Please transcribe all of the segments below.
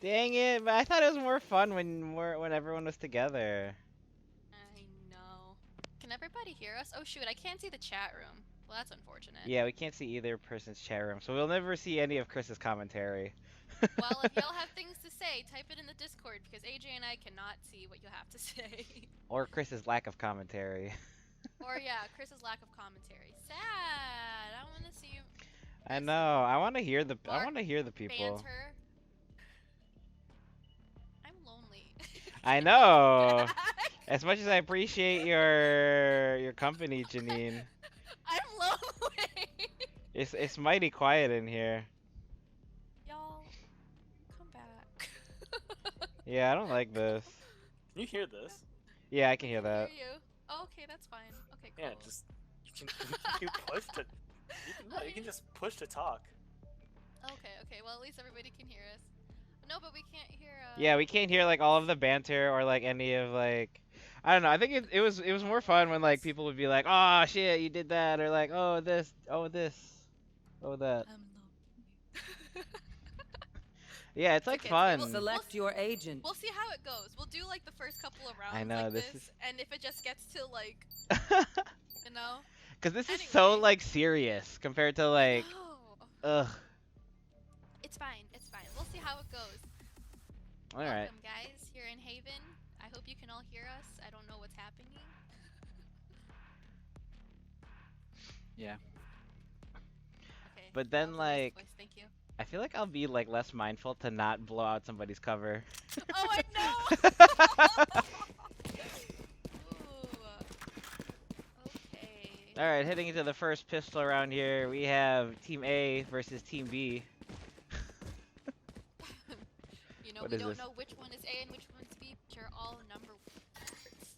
Dang it! But I thought it was more fun when everyone was together. I know. Can everybody hear us? Oh shoot, I can't see the chat room. Well, that's unfortunate. Yeah, we can't see either person's chat room, so we'll never see any of Chris's commentary. Well, if y'all have things to say, type it in the Discord because AJ and I cannot see what you have to say. Or Chris's lack of commentary. Or yeah, Chris's lack of commentary. Sad. I want to see I Chris know. I want to hear the Mark people. banter. I'm lonely. I Can y'all come know. back? As much as I appreciate your company, Janine, I'm lonely. it's mighty quiet in here. Y'all, come back. Yeah, I don't like this. Can you hear this? Yeah, I can hear that. Hear you. Oh, okay, that's fine. Okay, cool. Yeah, just you can push to you can just push to talk. Okay. Well, at least everybody can hear us. No, but we can't hear. Yeah, we can't hear like all of the banter or like any of like I don't know. I think it was more fun when like people would be like, "Oh shit, you did that," or like, "Oh this, oh this, oh that." I'm lonely. Yeah, it's like Okay, fun. Select your agent. We'll see how it goes. We'll do like the first couple of rounds I know, like this this, is- and if it just gets to like, you know. Cause this is so Anyway. like serious compared to like, No. ugh. It's fine. It's fine. We'll see how it goes. All right. Welcome, guys, here in Haven. I hope you can all hear us. I don't know what's happening. Yeah. Okay. But then, that was a nice like- voice, thank you. I feel like I'll be like less mindful to not blow out somebody's cover. Oh, I know. Ooh. Okay. All right, heading into the first pistol round here, we have Team A versus Team B. You know, What we is don't this? know which one is A and which one's B, but you're all number.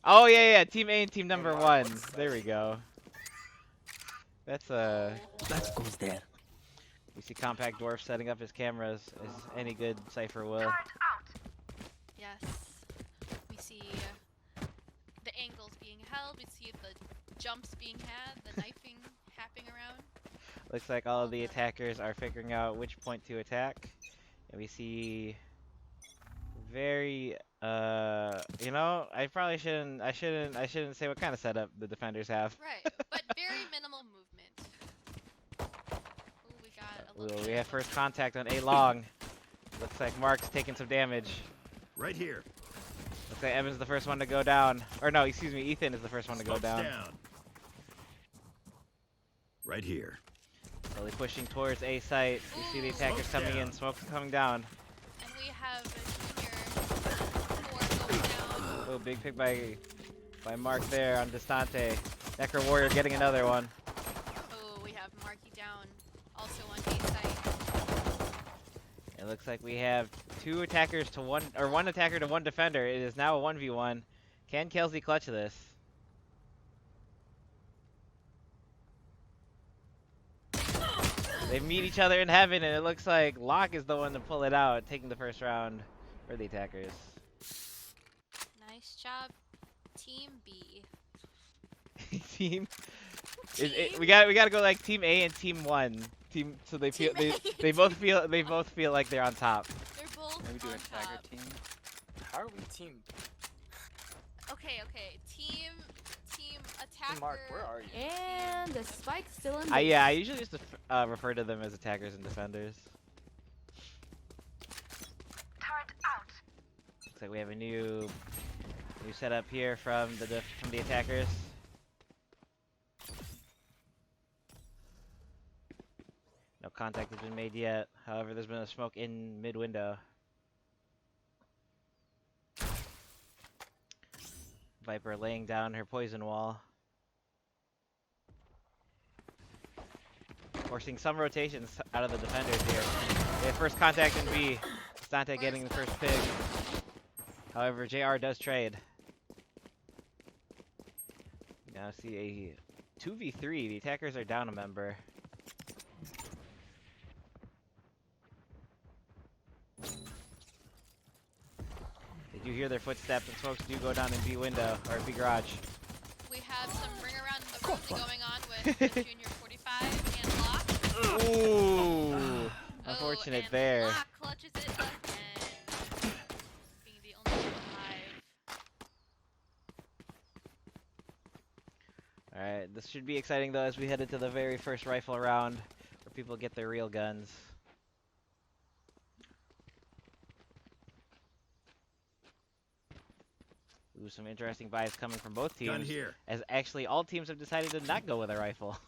Oh yeah, Team A and Team number Mark, one. what's There that? we go. That's Oh. That goes there. We see Compact Dwarf setting up his cameras as any good cipher will. Yes. We see the angles being held. We see the jumps being had. The knifing happening around. Looks like all of the attackers are figuring out which point to attack. And we see very you know, I probably shouldn't say what kind of setup the defenders have. Right, but very minimal movement. Ooh, we got a little. We have first contact on A long. Looks like Mark's taking some damage. Right here. Looks like Evan's the first one to go down. Or no, excuse me, Ethan is the first one to go Smoke's down. Right here. Slowly pushing towards A site. We see the Ooh. attackers Smoke's coming in, down. smoke's coming down. And we have a junior four going down. Oh, big pick by Mark there on Distante. Necro Warrior getting another one. Oh, we have Marky down. Also on A site. It looks like we have two attackers to one, or one attacker to one defender. It is now a 1v1. Can Kelsey clutch this? They meet each other in heaven, and it looks like Locke is the one to pull it out, taking the first round for the attackers. Nice job, Team B. Team. Team? We gotta go like Team A and Team 1. So they feel Team they A. both feel like they're on top. They're both Maybe do on a tagger top. team. How are we team? Okay. Team attacker. Mark, where are you? And the spike's still in. Yeah, I usually just refer to them as attackers and defenders. Looks like we have a new setup here from the attackers. No contact has been made yet. However, there's been a smoke in mid window. Viper laying down her poison wall. Forcing some rotations out of the defenders here. We have first contact in B. Stante getting the first pig. However, JR does trade. Now see a 2v3. The attackers are down a member. They do hear their footsteps, and smokes do go down in B window, or B garage. We have some ring around in the room going on with the Junior 45 and Locke. Ooh! Unfortunate and there. Locke clutches it again. Alright, this should be exciting though as we head into the very first rifle round where people get their real guns. Ooh, some interesting buys coming from both Gun teams. here. As actually all teams have decided to not go with a rifle.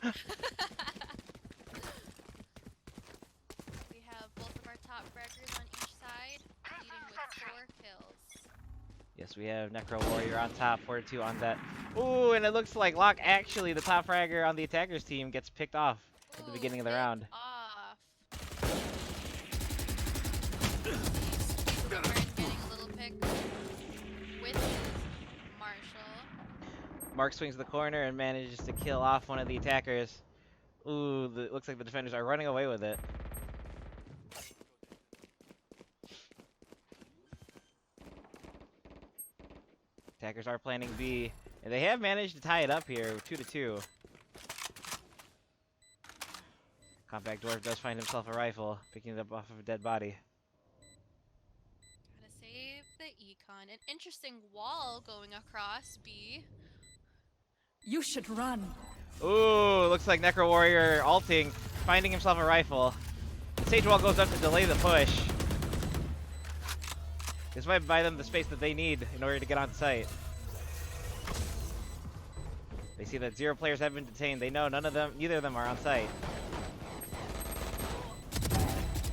We have both of our top fraggers on each side, leading with 4 kills. Yes, we have Necro Warrior on top, 4-2 on that. Ooh, and it looks like Locke actually, the top fragger on the attackers team, gets picked off at the beginning of the Picked round. Off. We're getting a little pick with Marshall. Mark swings the corner and manages to kill off one of the attackers. Ooh, looks like the defenders are running away with it. Attackers are planning B, and they have managed to tie it up here, 2-2. Compact Dwarf does find himself a rifle, picking it up off of a dead body. Gotta save the econ. An interesting wall going across B. You should run. Ooh, looks like Necro Warrior ulting, finding himself a rifle. Sage Wall goes up to delay the push. This might buy them the space that they need in order to get on site. They see that 0 players have been detained. They know neither of them are on site.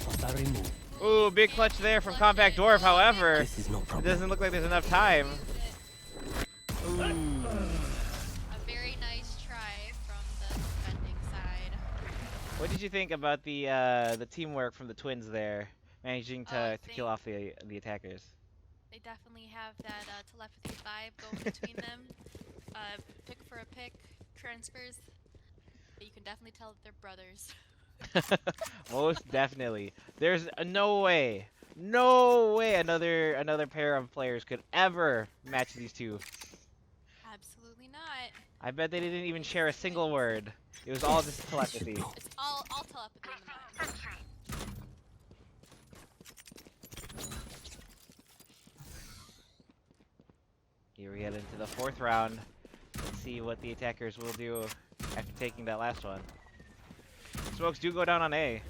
Hostile removed. Ooh, big clutch there from Compact Dwarf. However, This is no it problem. doesn't look like there's enough time. Ooh. A very nice try from the defending side. What did you think about the teamwork from the twins there, managing to kill off the attackers? They definitely have that telepathy vibe going between them. Pick for a pick, transfers. You can definitely tell that they're brothers. Most definitely. There's no way another pair of players could ever match these two. Absolutely not. I bet they didn't even share a single word. It was all just telepathy. It's all telepathy in the mind. Here we get into the 4th round. Let's see what the attackers will do after taking that last one. Smokes do go down on A.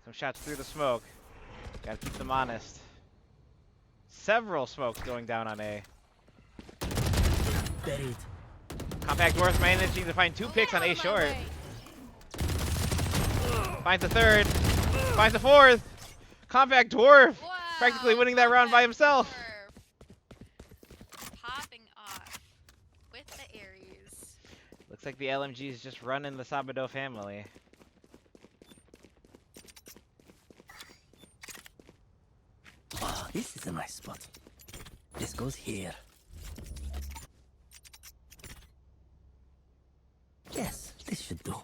Some shots through the smoke. Gotta keep them honest. Several smokes going down on A. Buried. Compact Dwarf managing to find 2 picks on A short. Finds the 3rd. Finds the 4th. Compact Dwarf Wow, practically winning that round by himself. Popping off with the Aries. Looks like the LMG is just running the Sabado family. Ah, this is a nice spot. This goes here. Yes, this should do.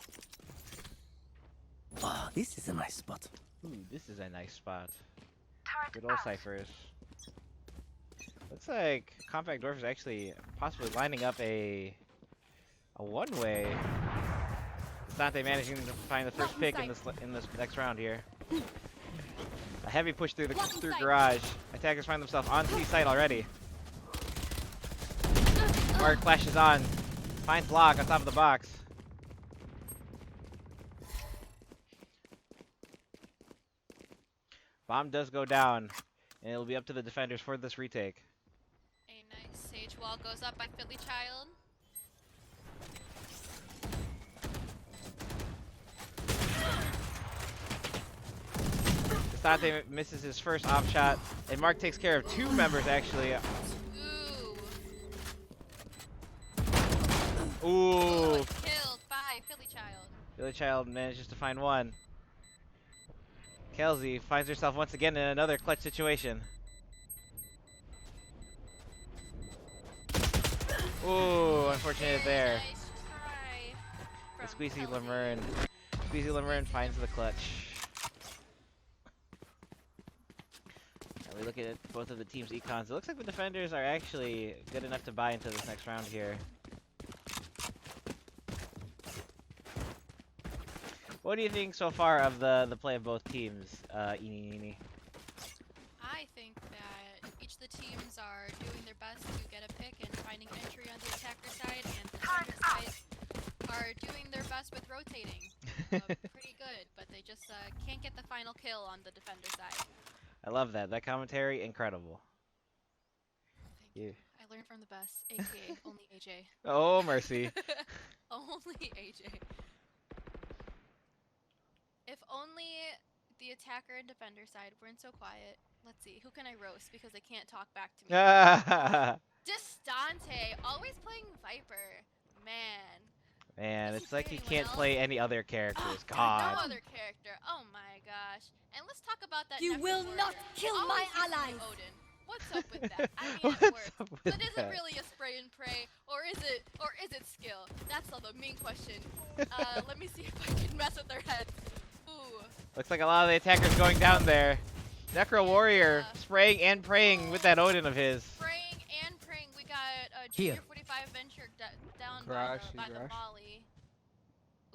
Ah, this is a nice spot. Ooh, this is a nice spot. Good old ciphers. Looks like Compact Dwarf is actually possibly lining up a one-way. Dante managing to find the first pick in this next round here. A heavy push through garage. Attackers find themselves on C site already. Mark flashes on. Finds Locke on top of the box. Bomb does go down, and it'll be up to the defenders for this retake. A nice sage wall goes up by Philly Child. Dante misses his first off shot, and Mark takes care of 2 members actually. Ooh. Ooh, Killed by Philly Child. Billy Child manages to find 1. Kelsey finds herself once again in another clutch situation. Ooh, unfortunate there. Nice try The from Squeezy Kelsey. Lemurn. Squeezy Lemurn finds the clutch. Now we look at both of the team's econs. It looks like the defenders are actually good enough to buy into this next round here. What do you think so far of the play of both teams, Eeny? I think that each of the rotating pretty good, but they just can't get the final kill on the defender side. I love that. That commentary, incredible. Thank you. I learned from the best, aka only AJ. Oh, mercy. Only AJ. If only the attacker and defender side weren't so quiet. Let's see, who can I roast because they can't talk back to me? Distante, always playing Viper. Man. Man, Is it's he like he anyone can't else? play any other characters. No God. other character. Oh my gosh. And let's talk about that. You Necro will warrior. not kill my Always using allies. Odin. What's up with that? I mean, it What's works. up with But is that? it really a spray and pray, or is it skill? That's the main question. Let me see if I can mess with their heads. Ooh. Looks like a lot of the attackers going down there. Necro Warrior spraying and praying with that Odin of his. Praying and praying. We got Here. Junior 45 Venture down Garage, by he's the garage. molly.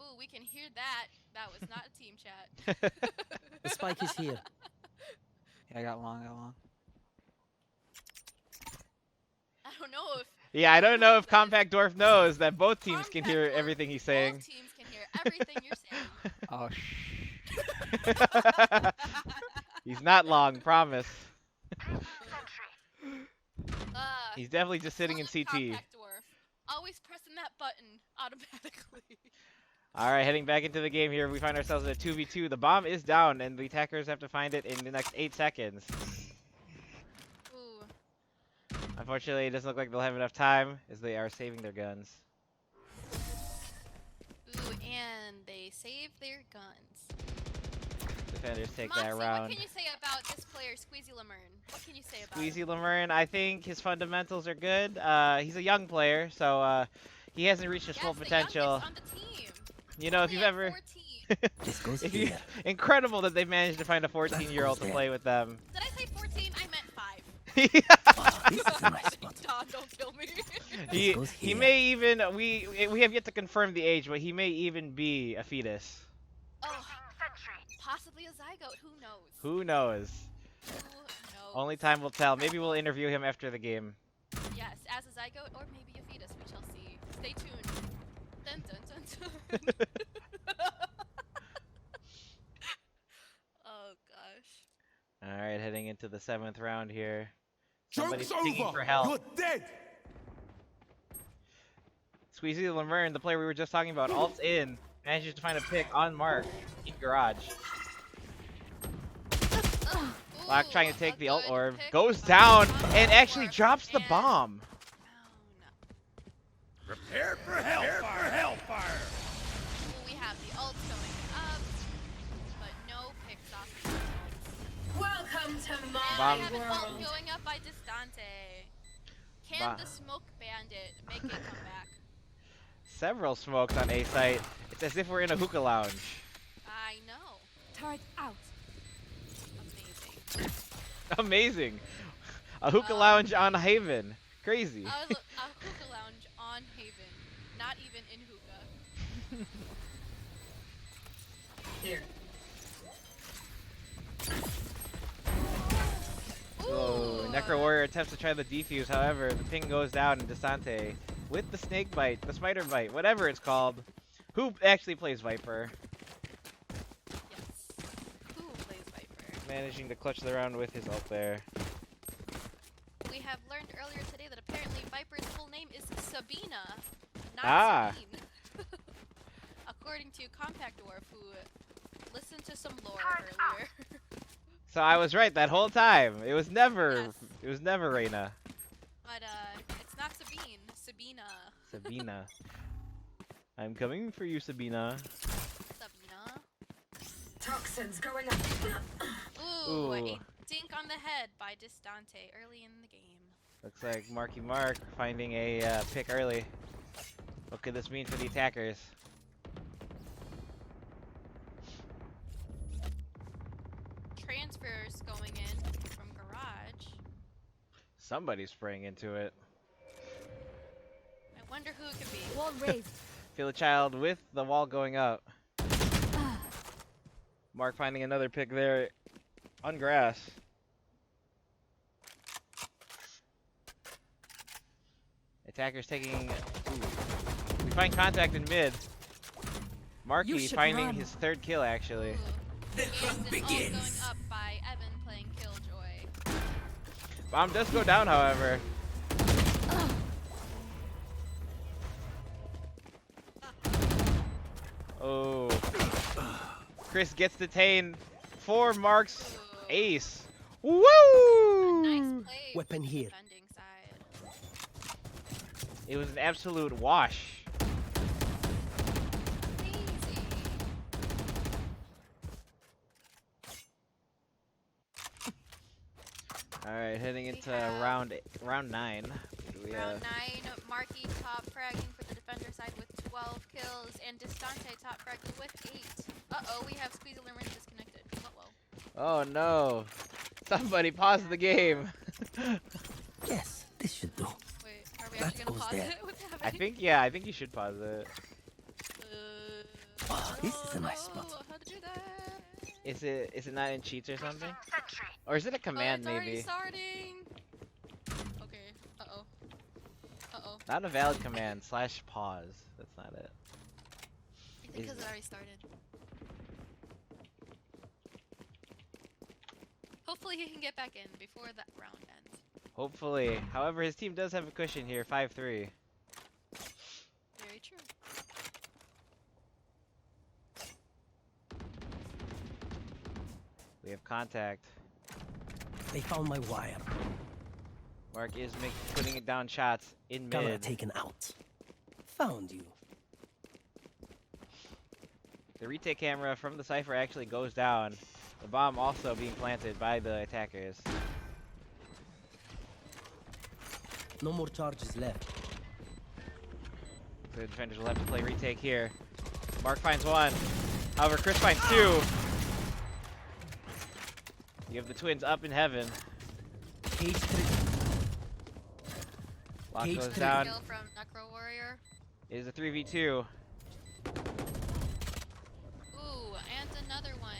Ooh, we can hear that. That was not a team chat. The spike is here. Yeah, I got long. I don't know if Yeah, I don't know if Compact Dwarf knows that both teams can hear Compact Dwarf, everything he's saying. Both teams can hear everything you're saying. Oh, shh. He's not long, promise. He's definitely just sitting in Solid CT. Compact Dwarf. Always pressing that button automatically. Alright, heading back into the game here. We find ourselves at a 2v2. The bomb is down, and the attackers have to find it in the next 8 seconds. Ooh. Unfortunately, it doesn't look like they'll have enough time, as they are saving their guns. Ooh, and they save their guns. Defenders take Moxie, that what round. can you say about this player, Squeezy Lemurn? What can you say about Squeezy him? Lemurn, I think his fundamentals are good. He's a young player, so he hasn't reached his full Yes, the potential. youngest on the team. You know, if Only you've at ever... 14. This goes If you, here. incredible that they've managed to find a 14-year-old to play with them. Did I say 14? I meant 5. This is a nice spot. Don, don't kill me. he goes he here. may even we have yet to confirm the age, but he may even be a fetus. Oh, possibly a zygote. Who knows? Who knows? Who knows? Only time will tell. Maybe we'll interview him after the game. Yes, as a zygote or maybe a fetus. We shall see. Stay tuned. Dun dun dun dun. Oh gosh. All right, heading into the 7th round here. Somebody's singing for help. You're dead. Squeezy Lemurn, the player we were just talking about, ults in, manages to find a pick on Mark in garage. Lock trying to take a the ult good orb, pick goes by down Moxie and actually Dwarf drops the and bomb. down. Prepare for hellfire. Ooh, we have the ults going up, but no picks off the ults. Welcome to And my Bomb. we have an ult world. going up by Distante. Can Ba- the smoke bandit make it come back? Several smokes on A site. It's as if we're in a hookah lounge. I know. Turret out. Amazing. Amazing. A hookah lounge on Haven. Crazy. A hookah lounge on Haven. Not even in hookah. Here. Oh, Necro Warrior attempts to try the defuse, however, the ping goes down and Desante, with the snake bite, the spider bite, whatever it's called, who actually plays Viper, Yes. Who plays Viper? managing to clutch the round with his ult there. We have learned earlier today that apparently Viper's full name is Sabina, not Sabine. According to Compact Dwarf, who listened to some lore earlier. So I was right that whole time. It was never, Yes. it was never Reyna. But it's not Sabine, Sabina. Sabina. I'm coming for you, Sabina. Sabina. Toxins going up. Ooh, a Ooh. dink on the head by Distante early in the game. Looks like Marky Mark finding a pick early. What could this mean for the attackers? Transfers going in from garage. Somebody's spraying into it. I wonder who it could be. Wall raised. Feel a child with the wall going up. Mark finding another pick there on grass. Attackers taking... Ooh. We find contact in mid. Marky should finding run. his third kill actually. Ooh. The Games hunt and all begins. going up by Evan playing Killjoy. Bomb does go down, however. Oh. Chris gets detained for Mark's Ooh. ace. A Woo! nice play Weapon from the here. defending side. It was an absolute wash. Easy. All right, heading into have- round 9. Do we, Round 9, Marky top fragging for the defender side with 12 kills, and Distante top fragging with 8. Uh-oh, we have Squeezy Limerick disconnected. Uh-oh. Oh no! Somebody pause the game. Yes, this should do. Wait, are we That actually gonna goes pause there. it? What's I happening? think you should pause it. Oh, this is a nice spot. How to do that? Is it not in cheats or something? Or is it a command it's already maybe? starting. Okay. Uh-oh. Uh-oh. Not a valid command. / pause. That's not it. Because it already started. Hopefully he can get back in before that round ends. Hopefully. However, his team does have a cushion here, 5-3. Very true. We have contact. They found my wire. Mark is putting it down shots in Camera mid. taken out. Found you. The retake camera from the Cypher actually goes down. The bomb also being planted by the attackers. No more charges left. The defenders will have to play retake here. Mark finds one. However, Chris finds two. You have the twins up in heaven. Cage 3. Lock Cage goes three. down. Kill from Necro Warrior. It is a 3v2. Ooh, and another one.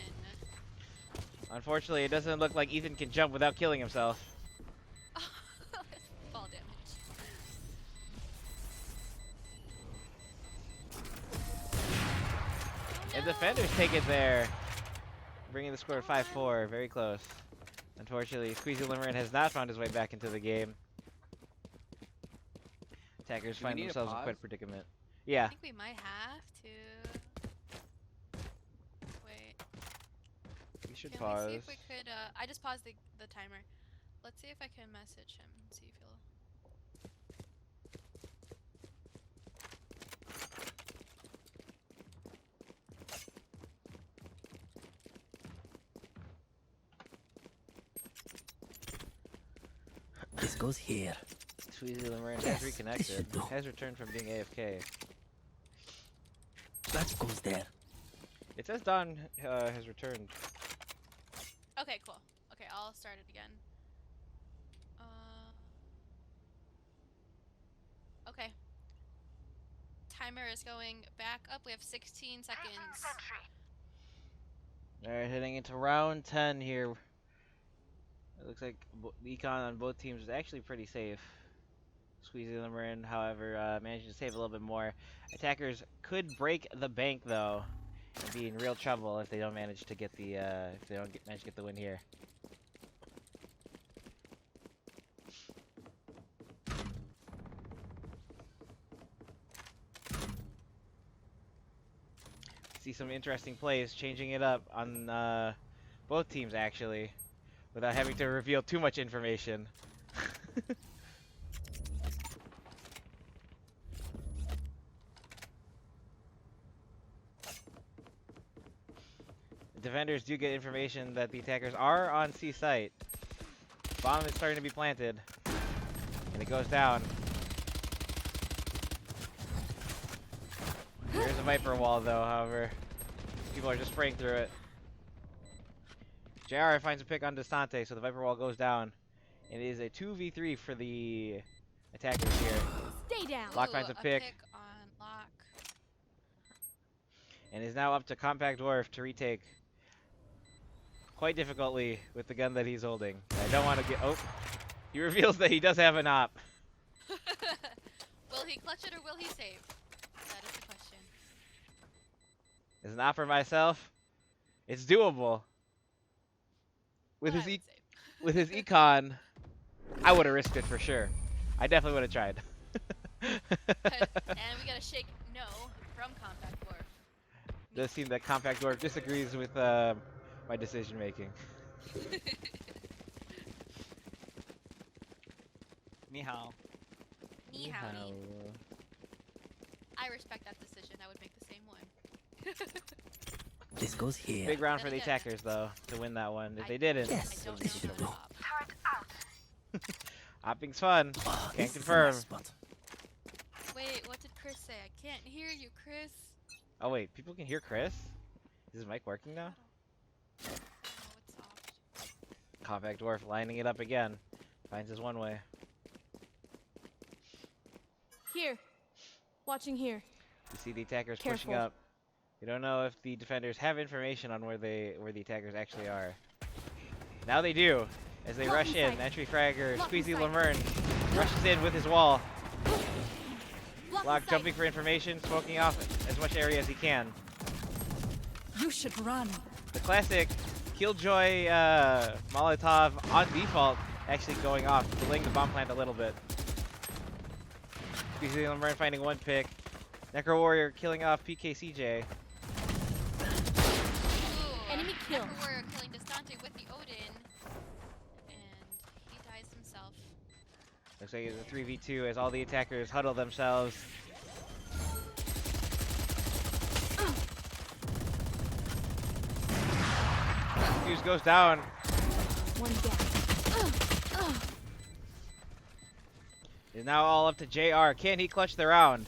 Unfortunately, it doesn't look like Ethan can jump without killing himself. Fall damage. And defenders take it there. Bringing the score to 5-4. Very close. Unfortunately, Squeezy Limerent has not found his way back into the game. Attackers Do we find need to themselves in pause? quite a predicament. Yeah. I think we might have to. Wait. We should Can pause. we see if we could, I just paused the timer. Let's see if I can message him and see if he'll... This goes here. Squeezy Limerent Yes, has this reconnected. should do. Has returned from being AFK. That goes there. It says Don has returned. Okay, cool. Okay, I'll start it again. Okay. Timer is going back up. We have 16 seconds. Alright, heading into round 10 here. It looks like the econ on both teams is actually pretty safe. Squeezy Limerent, however, managing to save a little bit more. Attackers could break the bank though, and be in real trouble if they don't manage to get the manage to get the win here. See some interesting plays, changing it up on both teams actually, without having to reveal too much information. Defenders do get information that the attackers are on C site. Bomb is starting to be planted, and it goes down. There's a Viper wall though, however. People are just spraying through it. JR finds a pick on Distante, so the Viper wall goes down. It is a 2v3 for the attackers here. Stay down. Lock Ooh, finds a pick. on Lock. And is now up to Compact Dwarf to retake quite difficultly with the gun that he's holding. I don't want to get... Oh! He reveals that he does have an op. Will he clutch it or will he save? That is the question. As an op for myself, it's doable. With What his I would say. with his econ, I would have risked it for sure. I definitely would have tried. And we got a shake no from Compact Dwarf. Does seem that Compact Dwarf disagrees with my decision making. Ni hao. Ni howdy. I respect that decision. I would make the same one. This goes here. Big round Then for the again- attackers though to win that one. If I- they didn't, I Yes, don't this know should how do. to op. hopping's fun. Oh, Can't this is a confirm. nice spot. Wait, what did Chris say? I can't hear you, Chris. Oh wait, people can hear Chris? Is his mic working now? Oh, it's soft. Compact Dwarf lining it up again. Finds his one way. Here. Watching here. You see the attackers pushing Careful. up. You don't know if the defenders have information on where the attackers actually are. Now they do, as they Lock rush in. inside. Entry fragger, Lock Squeezy inside. Lamerne rushes in with his wall. Block Lock inside. jumping for information, smoking off as much area as he can. You should run. The classic Killjoy Molotov on default actually going off, delaying the bomb plant a little bit. Squeezy Lamerne finding one pick. Necro Warrior killing off PKCJ. Ooh, Enemy kill. Necro Warrior killing Distante with the Odin. And he dies himself. Looks like it's a 3v2 as all the attackers huddle themselves. Fuse goes down. One down. Is now all up to JR. Can he clutch the round?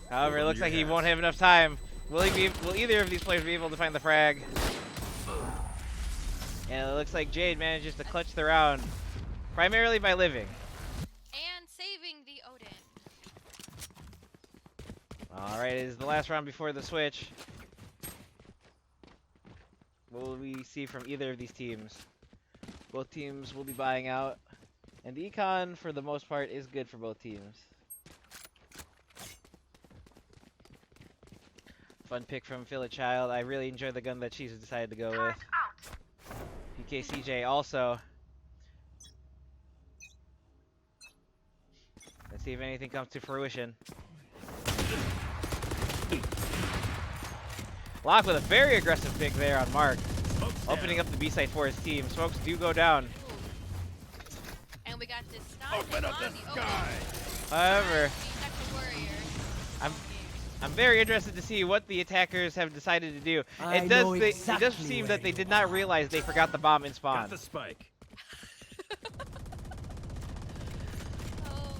However, it looks like he won't have enough time. Will either of these players be able to find the frag? And it looks like Jade manages to clutch the round, primarily by living. And saving the Odin. Alright, it is the last round before the switch. What will we see from either of these teams? Both teams will be buying out. And the econ, for the most part, is good for both teams. Fun pick from Philly Child. I really enjoyed the gun that she's decided to go with. PKCJ also. Let's see if anything comes to fruition. Locke with a very aggressive pick there on Mark. Opening up the B site for his team. Smokes do go down. Ooh. And we got this stop Open up on the the sky. Odin. However, The Necro Warrior. I'm very interested to see what the attackers have decided to do. I know It does exactly seem where that they you did not realize they forgot the bomb in spawn. Got the spike. Oh.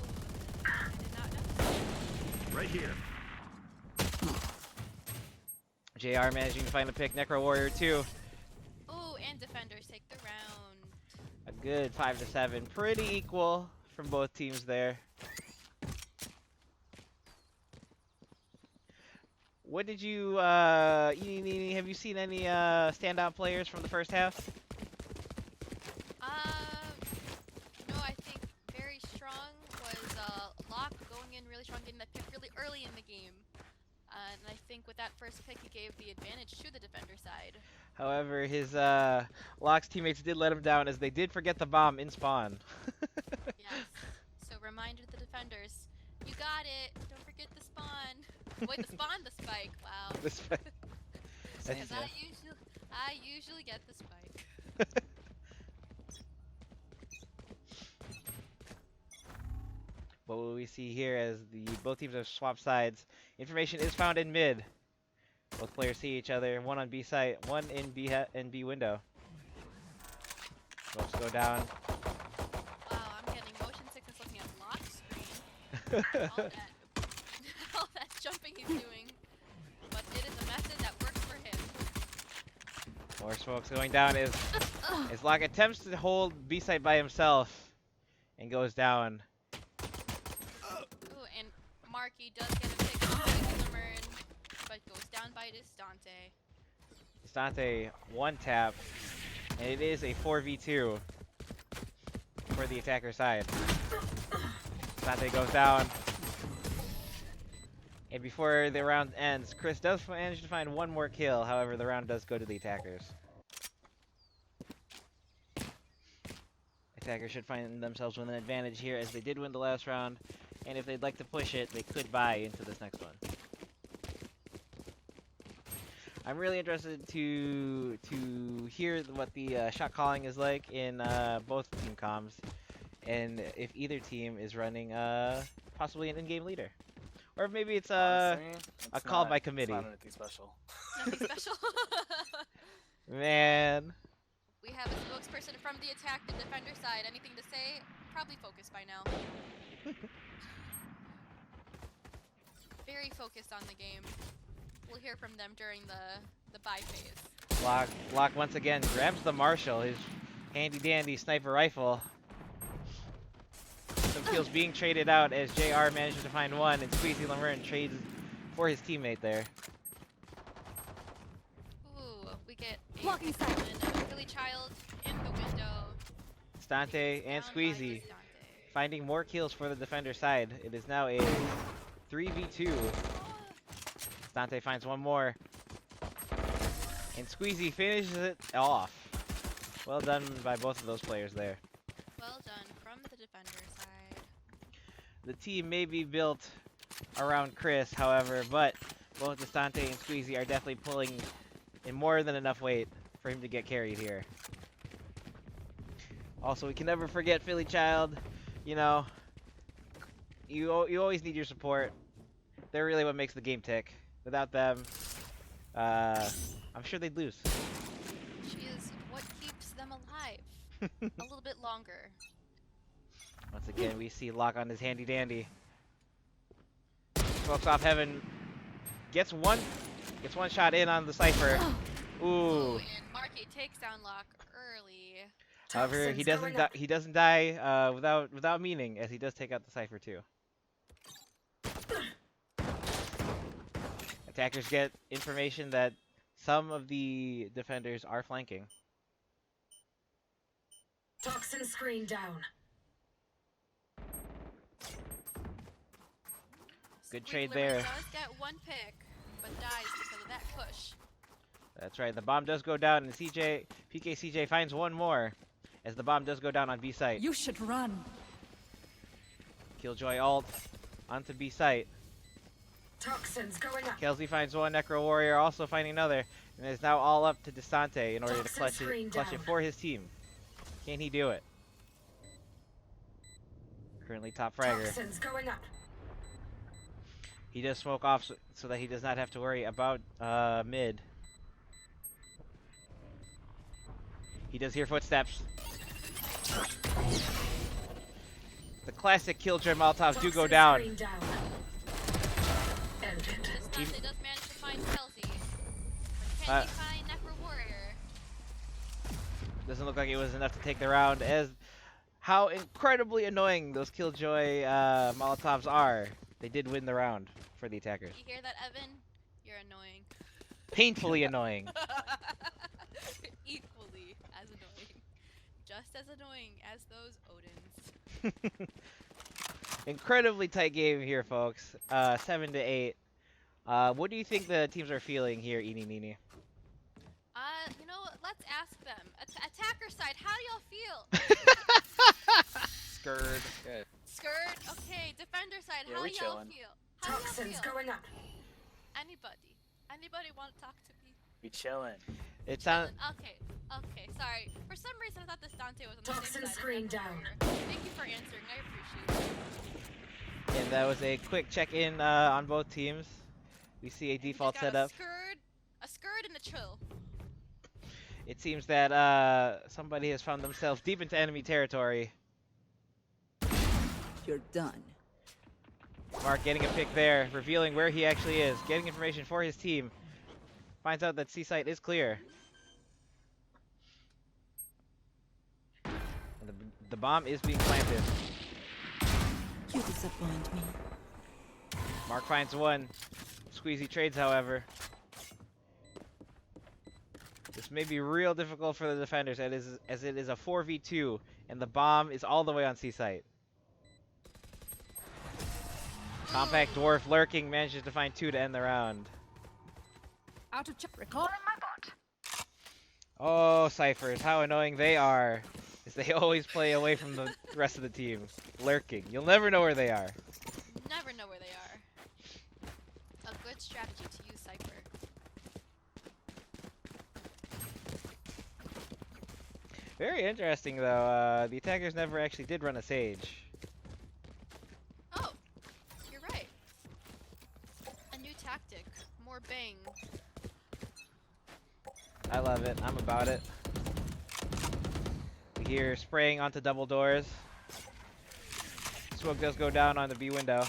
I did not know. Right here. JR managing to find the pick. Necro Warrior 2. Ooh, and defenders take the round. A good 5-7. Pretty equal from both teams there. What did you, have you seen any standout players from the first half? No, I think very strong was Locke going in really strong, getting that pick really early in the game. And I think with that first pick, he gave the advantage to the defender side. However, his Locke's teammates did let him down as they did forget the bomb in spawn. Yes. So reminder to the defenders, you got it. Don't forget the spawn. Wait, the spawn, the spike. Wow. The spike. Because That's- I usually get the spike. What will we see here as both teams have swapped sides? Information is found in mid. Both players see each other. One on B site, one in B window. Both go down. Wow, I'm getting motion sickness looking at Locke's screen. All that jumping he's doing. But it is a method that works for him. More smokes going down as Locke attempts to hold B site by himself and goes down. Ooh, and Marky does get a pick on Limern, but goes down by Distante. Distante one tap, and it is a 4v2 for the attacker side. Distante goes down. And before the round ends, Chris does manage to find one more kill. However, the round does go to the attackers. Attackers should find themselves with an advantage here, as they did win the last round. And if they'd like to push it, they could buy into this next one. I'm really interested to hear what the shot calling is like in both team comms, and if either team is running possibly an in-game leader, or if maybe it's Honestly, a call by It's committee. not anything special. Nothing special. Man, We have a spokesperson from the attack, the defender side. Anything to say? Probably focused by now. Very focused on the game. We'll hear from them during the buy phase. Locke once again grabs the Marshall, his handy-dandy sniper rifle. Some kills being traded out as JR manages to find one, and Squeezy Lamerne trades for his teammate there. Ooh, we get a Blocking sight. Philly Child in the window. Stante and Down by Squeezy Distante. finding more kills for the defender side. It is now a 3v2. Stante finds one more. And Squeezy finishes it off. Well done by both of those players there. Well done from the defender side. The team may be built around Chris, however, but both Distante and Squeezy are definitely pulling in more than enough weight for him to get carried here. Also, we can never forget Philly Child. You know, you always need your support. They're really what makes the game tick. Without them, I'm sure they'd lose. She is what keeps them alive. A little bit longer. Once again, we see Locke on his handy dandy. Smokes off heaven. Gets one shot in on the Cypher. Ooh. And Marky takes down Locke early. However, he Toxins going up. he doesn't die without meaning, as he does take out the Cypher too. Attackers get information that some of the defenders are flanking. Toxin screen down. Good Squeaky trade Limerick there. does get one pick, but dies because of that push. That's right. The bomb does go down, and PKCJ finds one more, as the bomb does go down on B site. You should run. Killjoy ult onto B site. Toxins going up. Kelsey finds one, Necro Warrior also finding another, and is now all up to Distante in order to Toxin clutch screen it down. for his team. Can he do it? Currently top fragger. Toxins going up. He does smoke off so that he does not have to worry about mid. He does hear footsteps. The classic Killjoy Molotovs do go Toxin down. screen down. Ended. Distante does manage to find Kelsey. But can he find Necro Warrior? Doesn't look like it was enough to take the round, as how incredibly annoying those Killjoy Molotovs are. They did win the round for the attackers. You hear that, Evan? You're annoying. Painfully annoying. Equally as annoying. Just as annoying as those Odins. Incredibly tight game here, folks. 7-8. What do you think the teams are feeling here, Eenie Meenie? You know, let's ask them. Attacker side, how do y'all feel? Scared. Good. Skirt, okay. Defender side, Yeah, how we y'all chillin'. feel? How y'all Toxins feel? going up. Anybody want to talk to me? We chillin'. It sounds. Okay, sorry. For some reason, I thought this Dante was on the Toxin same side. as screen Necro down. Warrior. Thank you for answering. I appreciate it. And that was a quick check-in on both teams. We see a And we default got setup. A skirt and a chill. It seems that somebody has found themselves deep into enemy territory. You're done. Mark getting a pick there, revealing where he actually is, getting information for his team. Finds out that C site is clear. And the bomb is being planted. You disappoint me. Mark finds one. Squeezy trades, however. This may be real difficult for the defenders, as it is a 4v2, and the bomb is all the way on C site. Compact Dwarf lurking manages to find 2 to end the round. Out of check. Recalling my bot. Oh, Ciphers, how annoying they are. Is they always play away from the rest of the team. Lurking. You'll never know where they are. Never know where they are. A good strategy to use Cypher. Very interesting, though. The attackers never actually did run a Sage. Oh, you're right. A new tactic. More bang. I love it. I'm about it. We hear spraying onto double doors. Smoke does go down on the B window.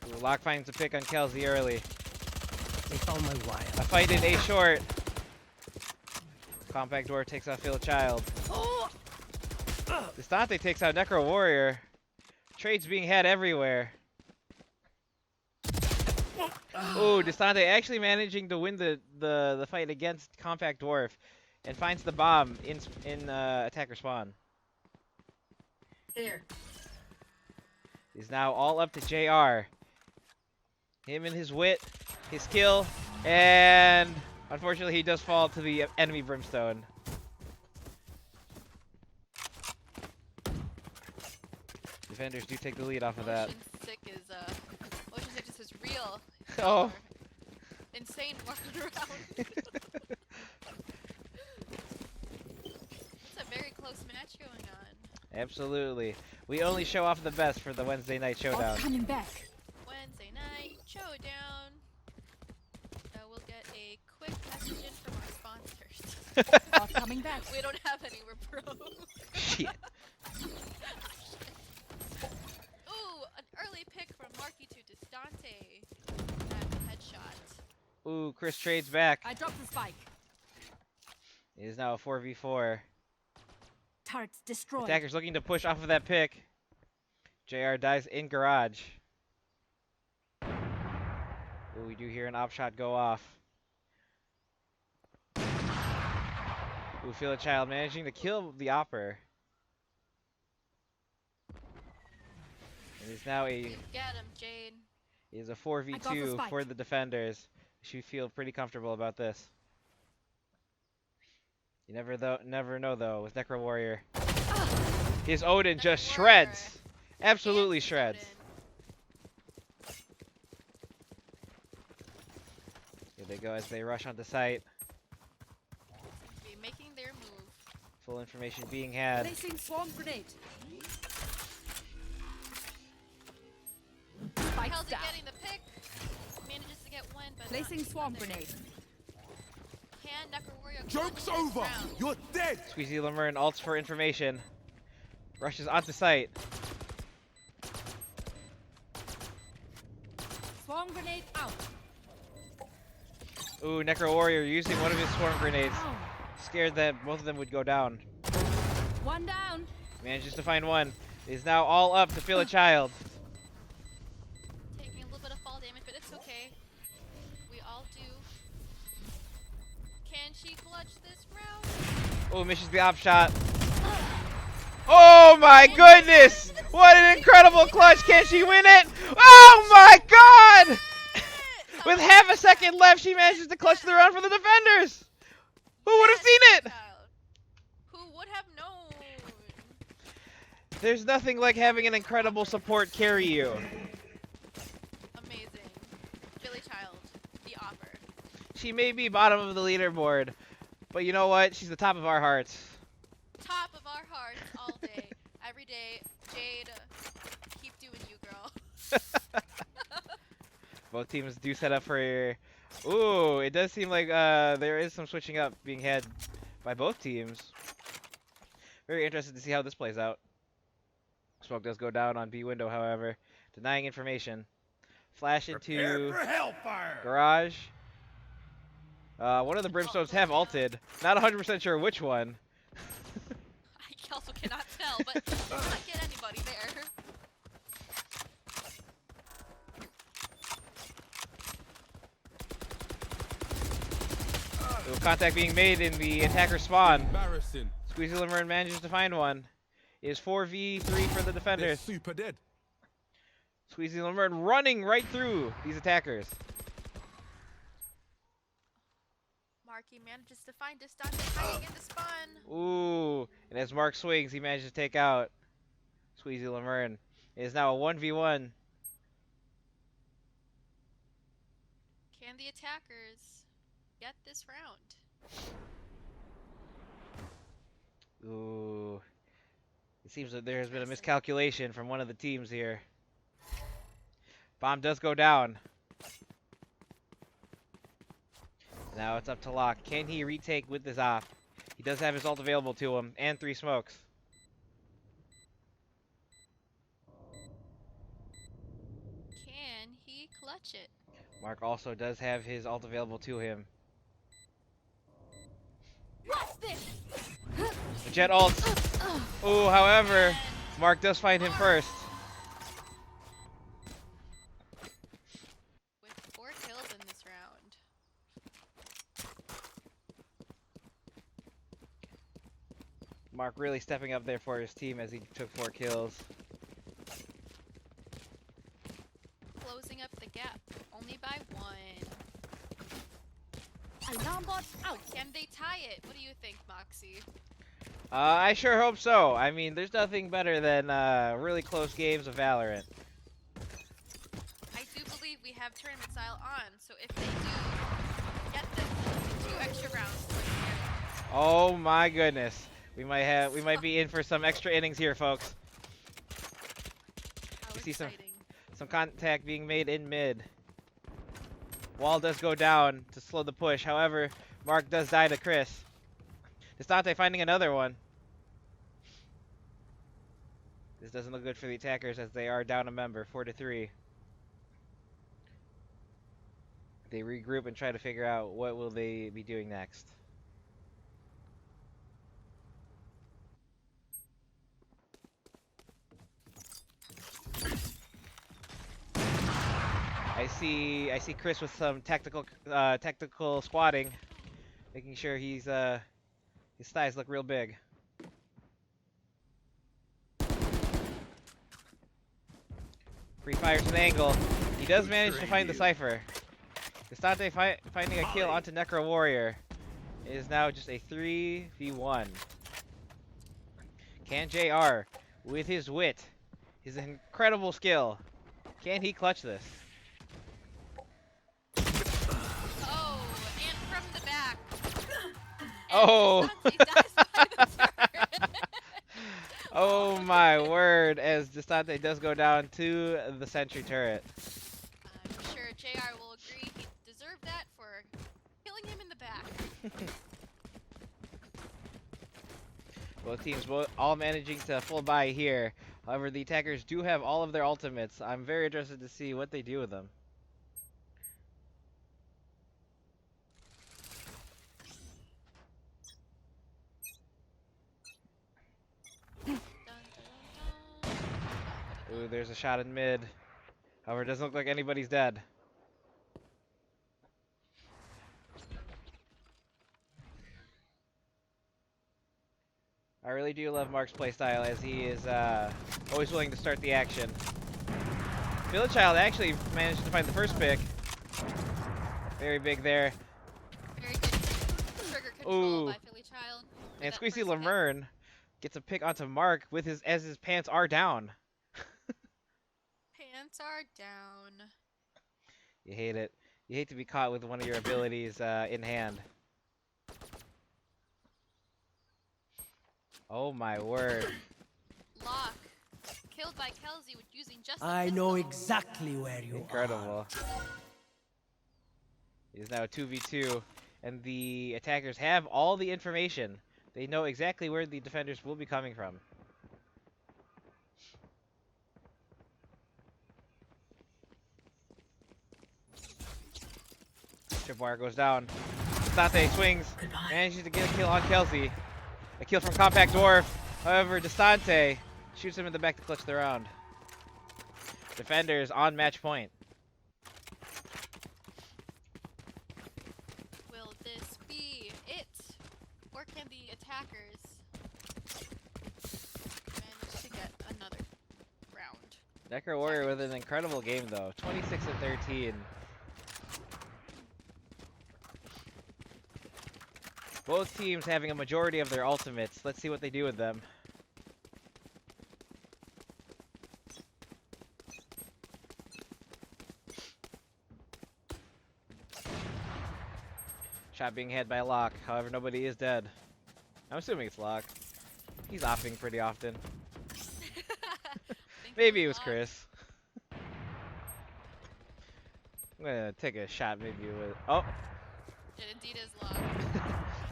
Ooh, Locke finds a pick on Kelsey early. They found my wire. A fight in A short. Compact Dwarf takes out Phil Child. Distante takes out Necro Warrior. Trades being had everywhere. Ooh, Distante actually managing to win the fight against Compact Dwarf and finds the bomb in attacker spawn. Here. He's now all up to JR. Him and his wit, his skill, and unfortunately he does fall to the enemy Brimstone. Defenders do take the lead off of that. Motion sickness is real. Oh. Insane walking around. It's a very close match going on. Absolutely. We only show off the best for the Wednesday night showdown. Coming back. Wednesday night showdown. We'll get a quick message in from our sponsors. Bot coming back. We don't have any, we're pro. Shit. Ooh, an early pick from Marky to Distante. That headshot. Ooh, Chris trades back. I dropped the spike. It is now a 4v4. Turrets destroyed. Attackers looking to push off of that pick. JR dies in garage. Ooh, we do hear an op shot go off. Ooh, Feel a Child managing to kill the opper. It is now You get him, Jade. it is a I got the 4v2 spike. for the defenders. Should feel pretty comfortable about this. You never know though with Necro Warrior. His Odin just Necro shreds. Warrior. Absolutely And shreds. Odin. Here they go as they rush onto site. Be making their move. Full information being had. Placing swarm grenade. Spikes Kelsey down. getting the pick. Manages to get one, but Placing not swarm another. grenade. Can Necro Warrior Joke's clutch this over! round? You're dead! Squeezy Lemurn ults for information. Rushes onto site. Swarm grenade out. Ooh, Necro Warrior using one of his swarm grenades. Down. Scared that both of them would go down. One down. Manages to find one. Is now all up to Feel a Child. Taking a little bit of fall damage, but it's okay. We all do. Can she clutch this round? Oh, misses the op shot. Oh my goodness! What an incredible clutch! Can she win it? Oh my god! With half a second left, she manages to clutch the round for the defenders! Who would have seen it? Child. Who would have known? There's nothing like having an incredible support carry you. Amazing. Billy Child, the offer. She may be bottom of the leaderboard, but you know what? She's the top of our hearts. Top of our hearts all day, every day. Jade, keep doing you, girl. Both teams do set up for... Ooh, it does seem like there is some switching up being had by both teams. Very interested to see how this plays out. Smoke does go down on B window, however. Denying information. Flash Prepare into for hellfire! garage. One of the Brimstones have ulted. Not 100% sure which one. I also cannot tell, but let's not get anybody there. No contact being made in the attacker spawn. Embarrassing. Squeezy Lemurn manages to find one. It is 4v3 for the They're defenders. super dead. Squeezy Lemurn running right through these attackers. Marky manages to find Distante hiding in the spawn. Ooh, and as Mark swings, he manages to take out Squeezy Lemurn. It is now a 1v1. Can the attackers get this round? Ooh. It seems that there has been a miscalculation from one of the teams here. Bomb does go down. Now it's up to Locke. Can he retake with this op? He does have his ult available to him, and 3 smokes. Can he clutch it? Mark also does have his ult available to him. What's this? The Jet ult. Ooh, however, Mark does find him first. With 4 kills in this round. Mark really stepping up there for his team as he took 4 kills. Closing up the gap, only by 1. Alarm bot out. Can they tie it? What do you think, Moxie? I sure hope so. I mean, there's nothing better than really close games of Valorant. I do believe we have tournament style on, so if they do get this 2 extra rounds. Oh my goodness. We might be in for some extra innings here, folks. How We see some- exciting. Some contact being made in mid. Wall does go down to slow the push. However, Mark does die to Chris. Distante finding another one. This doesn't look good for the attackers as they are down a member, 4-3. They regroup and try to figure out what will they be doing next. I see Chris with some tactical squatting, making sure his thighs look real big. Free fires an angle. He does manage to find the cipher. Distante finding a kill onto Necro Warrior. It is now just a 3v1. Can JR, with his wit, his incredible skill, can he clutch this? Oh, and from the back. Oh! Distante dies by the turret. Oh my word, as Distante does go down to the sentry turret. I'm sure JR will agree he deserved that for killing him in the back. Both teams all managing to full buy here. However, the attackers do have all of their ultimates. I'm very interested to see what they do with them. Dun, dun, dun. Ooh, there's a shot in mid. However, it doesn't look like anybody's dead. I really do love Mark's playstyle as he is always willing to start the action. Child actually managed to find the first pick. Very big there. Very good trigger control Ooh. by Philly Child. for And that Squeezy first pick. Lemurn gets a pick onto Mark with as his pants are down. Pants are down. You hate it. You hate to be caught with one of your abilities in hand. Oh my word. Locke. Killed by Kelsey with using just a I know pistol. exactly where you are. Incredible. It is now 2v2, and the attackers have all the information. They know exactly where the defenders will be coming from. Tripwire goes down. Dante swings, manages to get a kill on Kelsey. A kill from Compact Dwarf. However, Distante shoots him in the back to clutch the round. Defenders on match point. Will this be or can the attackers manage to get another round? Necro Warrior with an incredible game though. 26-13. Both teams having a majority of their ultimates. Let's see what they do with them. Shot being had by Locke. However, nobody is dead. I'm assuming it's Locke. He's opping pretty often. Maybe it was Chris. I'm gonna take a shot maybe with... Oh! It indeed is Locke.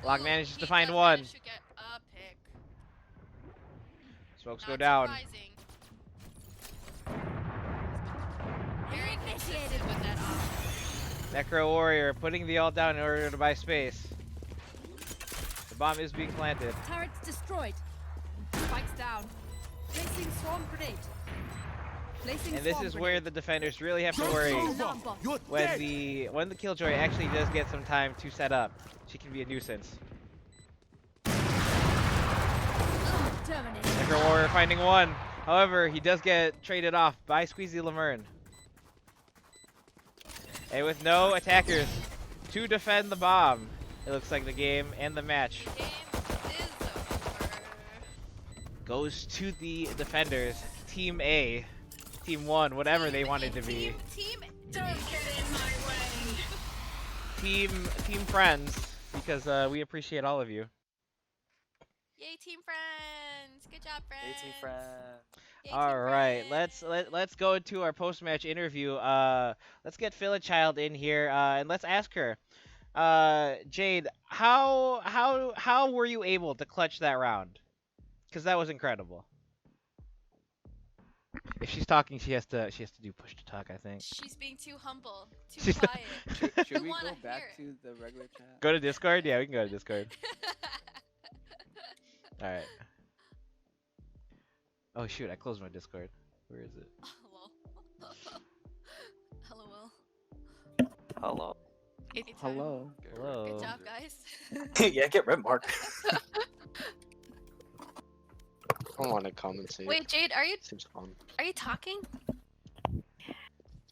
Locke Ooh, manages he to find does one. manage to get a pick. Smokes Not go down. surprising. Very consistent with that off. Necro Warrior putting the ult down in order to buy space. The bomb is being planted. Turrets destroyed. Spikes down. Placing swarm grenade. Placing And this swarm is grenade. where the defenders really have to worry. Alarm bot. You're When dead. the Killjoy actually does get some time to set up, she can be a nuisance. Terminated. Necro Warrior finding one. However, he does get traded off by Squeezy Lemurn. And with no attackers to defend the bomb, it looks like the game and the match Game is over. goes to the defenders. Team A, Team 1, whatever they wanted to be. Team Don't get in my way. Team friends, because we appreciate all of you. Yay, team friends! Good job, friends. Hey, team friend. Yay, team All right, friends. let's go into our post-match interview. Let's get Child in here, and let's ask her. Jade, how were you able to clutch that round? Because that was incredible. If she's talking, she has to do push to talk, I think. All being too humble, too She's- quiet. Should we go wanna back hear to the regular chat? Go to Discord? Yeah, we can go to Discord. All right. Oh shoot, I closed my Discord. Where is it? Hello. Hello. Hello. Anytime. Hello. Hello. Good job, guys. Yeah, get red mark. I want to commentate. Wait, Jade, Seems fun. are you talking?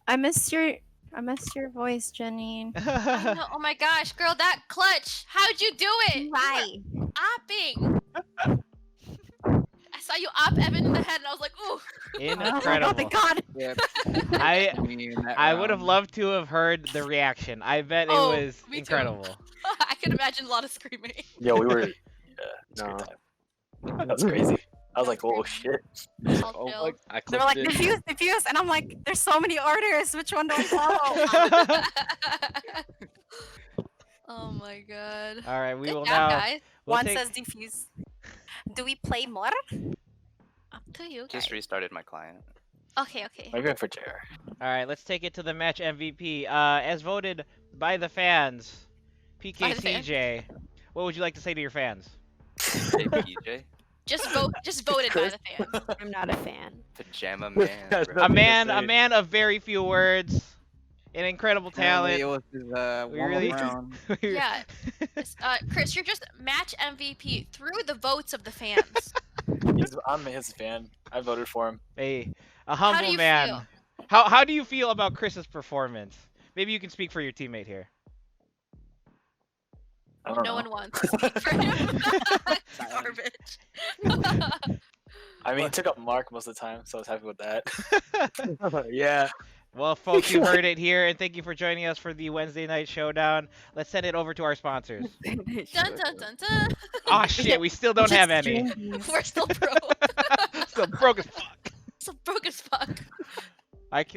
I missed your voice, Janine. I know. Oh my gosh, girl, that clutch! How'd you do it? You were Why? Opping. I saw you op Evan in the head, and I was like, ooh. Incredible. Oh my god! Yep. I Me in that I would have round. loved to have heard the reaction. I bet Oh, it was me too. incredible. I can imagine a lot of screaming. Yo, we were. Yeah, it's a No. great time. That's crazy. I was like, oh shit. All Oh chill. my I They were like, clipped it. diffuse, and I'm like, there's so many orders. Which one do I follow? Oh my god. All right, we Good will job, now. guys. We'll One take- says diffuse. Do we play more? Up to you guys. Just restarted my client. Okay, okay. I'm going for JR. All right, let's take it to the match MVP. As voted by the fans, By the fans? PKCJ. What would you like to say to your fans? Hey, PJ. Just voted by the fans. I'm not a fan. Pajama man. That's bro. what A man, say. a man of very few words, an incredible Apparently talent. It was his, We warm-up really- round. Yeah. Chris, you're just match MVP through the votes of the fans. I'm his fan. I voted for him. Hey, a How do humble you man. feel? How do you feel about Chris's performance? Maybe you can speak for your teammate here. I don't No know. one wants to speak for him. Garbage. I mean, he took up Mark most of the time, so I was happy with that. Yeah. Well, folks, you heard it here, and thank you for joining us for the Wednesday night showdown. Let's send it over to our sponsors. Dun dun dun dun. Oh shit, we still don't have any. We're still broke. Still broke as fuck. Still broke as fuck. I killed.